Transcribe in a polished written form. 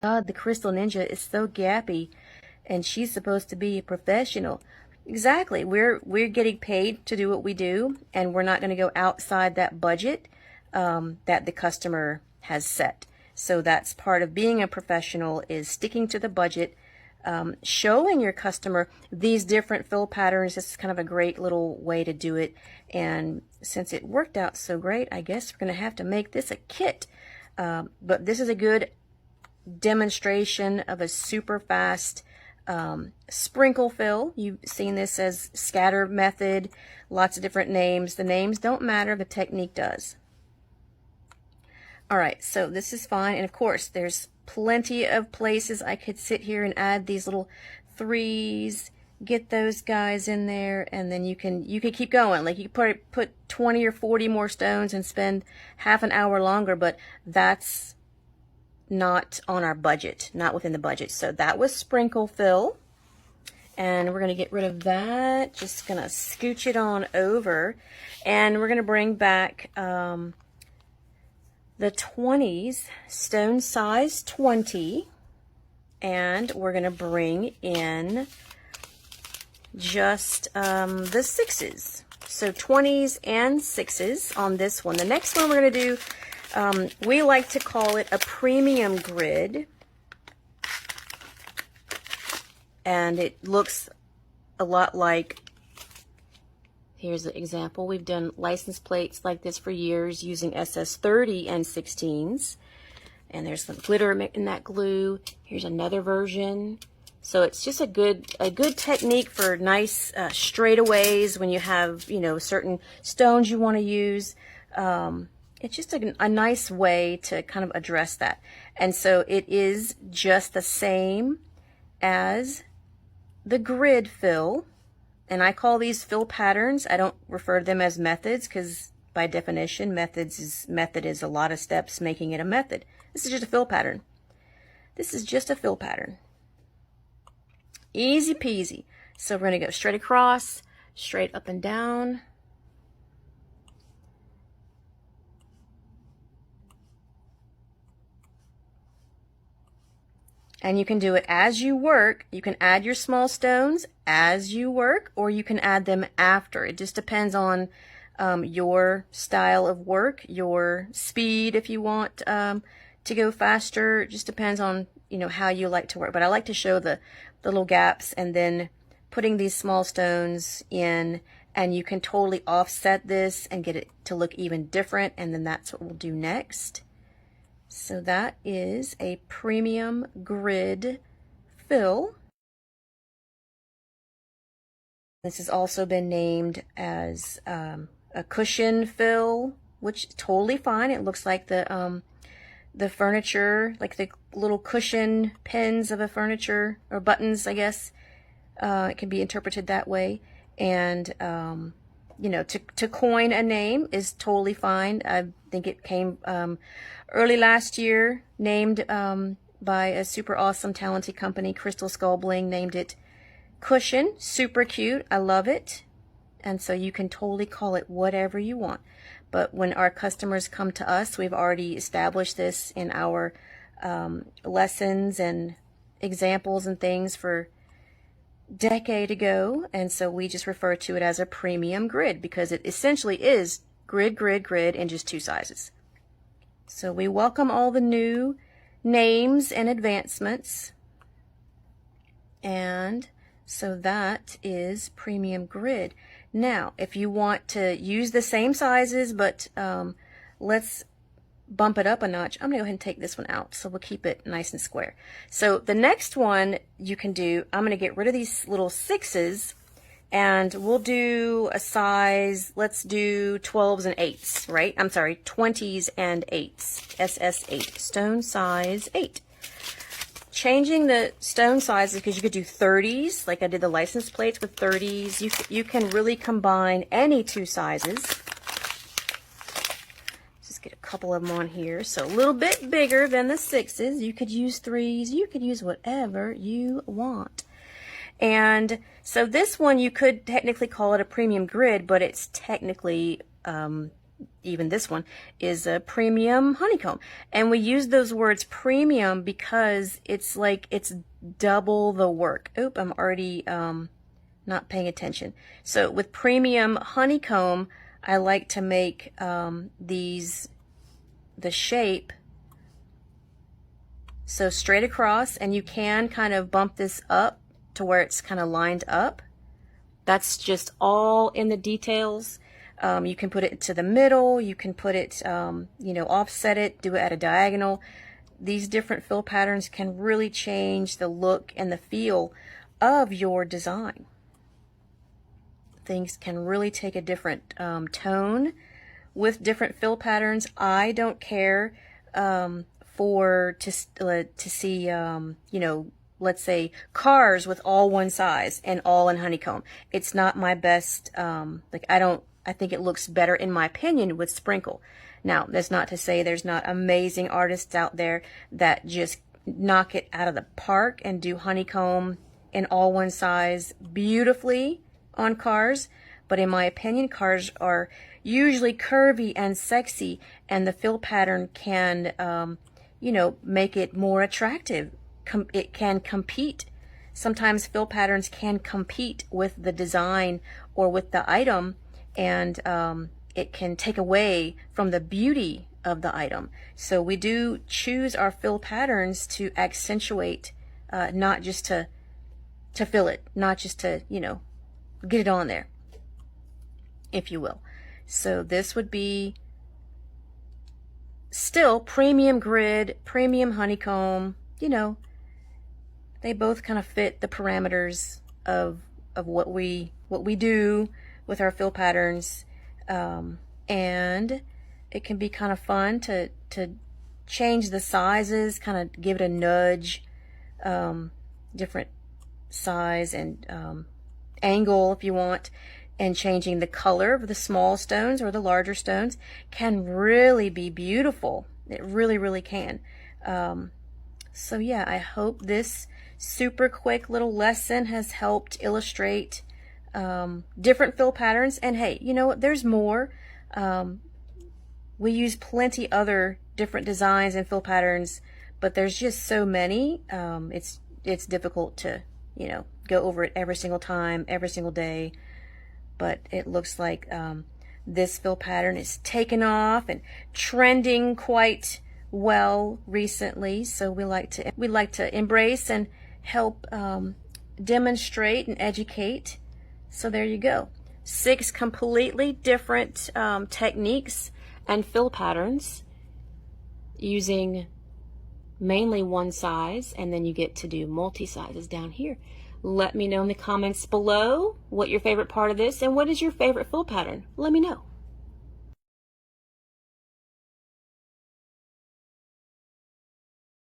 God, the CrystalNinja is so gappy, and she's supposed to be a professional. Exactly. We're getting paid to do what we do, and we're not going to go outside that budget that the customer has set. So that's part of being a professional, is sticking to the budget, showing your customer these different fill patterns. This is kind of a great little way to do it. And since it worked out so great, I guess we're going to have to make this a kit. But this is a good demonstration of a super fast sprinkle fill. You've seen this as scatter method, lots of different names. The names don't matter, the technique does. All right, so this is fine, and of course there's plenty of places I could sit here and add these little threes, get those guys in there, and then you can keep going. Like you could put 20 or 40 more stones and spend half an hour longer, but that's not on our budget, not within the budget. So that was sprinkle fill, and we're going to get rid of that. Just going to scooch it on over, and we're going to bring back the 20s, stone size 20, and we're going to bring in just the 6s. So 20s and 6s on this one. The next one we're going to do, we like to call it a premium grid, and it looks a lot like, here's an example. We've done license plates like this for years using SS30 and 16s, and there's some glitter in that glue. Here's another version. So it's just a good technique for nice straightaways when you have, you know, certain stones you want to use. It's just a nice way to kind of address that. And so it is just the same as the grid fill. And I call these fill patterns. I don't refer to them as methods, because by definition, method is a lot of steps making it a method. This is just a fill pattern. This is just a fill pattern. Easy peasy. So we're going to go straight across, straight up and down. And you can do it as you work. You can add your small stones as you work, or you can add them after. It just depends on your style of work, your speed if you want to go faster. It just depends on, you know, how you like to work. But I like to show the little gaps and then putting these small stones in, and you can totally offset this and get it to look even different, and then that's what we'll do next. So that is a premium grid fill. This has also been named as a cushion fill, which is totally fine. It looks like the furniture, like the little cushion pins of a furniture, or buttons, I guess. It can be interpreted that way. And you know, to coin a name is totally fine. I think it came early last year, named by a super awesome, talented company, Crystal Skull Bling, named it Cushion. Super cute. I love it. And so you can totally call it whatever you want. But when our customers come to us, we've already established this in our lessons and examples and things for decade ago, and so we just refer to it as a premium grid because it essentially is grid in just 2 sizes. So we welcome all the new names and advancements, and so that is premium grid. Now if you want to use the same sizes, but let's bump it up a notch, I'm going to go ahead and take this one out, so we'll keep it nice and square. So the next one you can do, I'm going to get rid of these little 6s, and we'll do a size, let's do 12s and 8s, right? I'm sorry, 20s and 8s, SS8, stone size 8. Changing the stone sizes, because you could do 30s, like I did the license plates with 30s. You can really combine any 2 sizes. Get a couple of them on here, so a little bit bigger than the 6s. You could use 3s, you could use whatever you want. And so this one, you could technically call it a premium grid, but it's technically even this one, is a premium honeycomb. And we use those words premium because it's like it's double the work. Oop, I'm already not paying attention. So with premium honeycomb, I like to make the shape so straight across, and you can kind of bump this up to where it's kind of lined up. That's just all in the details. You can put it to the middle, you can put it, you know, offset it, do it at a diagonal. These different fill patterns can really change the look and the feel of your design. Things can really take a different tone with different fill patterns. I don't care to see, you know, let's say cars with all one size and all in honeycomb. It's not my best, like I think it looks better in my opinion with sprinkle. Now, that's not to say there's not amazing artists out there that just knock it out of the park and do honeycomb in all one size beautifully on cars. But in my opinion, cars are usually curvy and sexy, and the fill pattern can, you know, make it more attractive. It can compete. Sometimes fill patterns can compete with the design or with the item, and it can take away from the beauty of the item. So we do choose our fill patterns to accentuate, not just to fill it, not just to, you know, get it on there, if you will. So this would be still premium grid, premium honeycomb, you know, they both kind of fit the parameters of what we do with our fill patterns. And it can be kind of fun to change the sizes, kind of give it a nudge, different size and angle if you want, and changing the color of the small stones or the larger stones can really be beautiful. It really, really can. So yeah, I hope this super quick little lesson has helped illustrate different fill patterns. And hey, you know what, there's more. We use plenty other different designs and fill patterns, but there's just so many. It's difficult to, you know, go over it every single time, every single day. But it looks like this fill pattern is taken off and trending quite well recently. So we like to embrace and help demonstrate and educate. So there you go. 6 completely different techniques and fill patterns using mainly one size, and then you get to do multi-sizes down here. Let me know in the comments below what your favorite part of this and what is your favorite fill pattern. Let me know.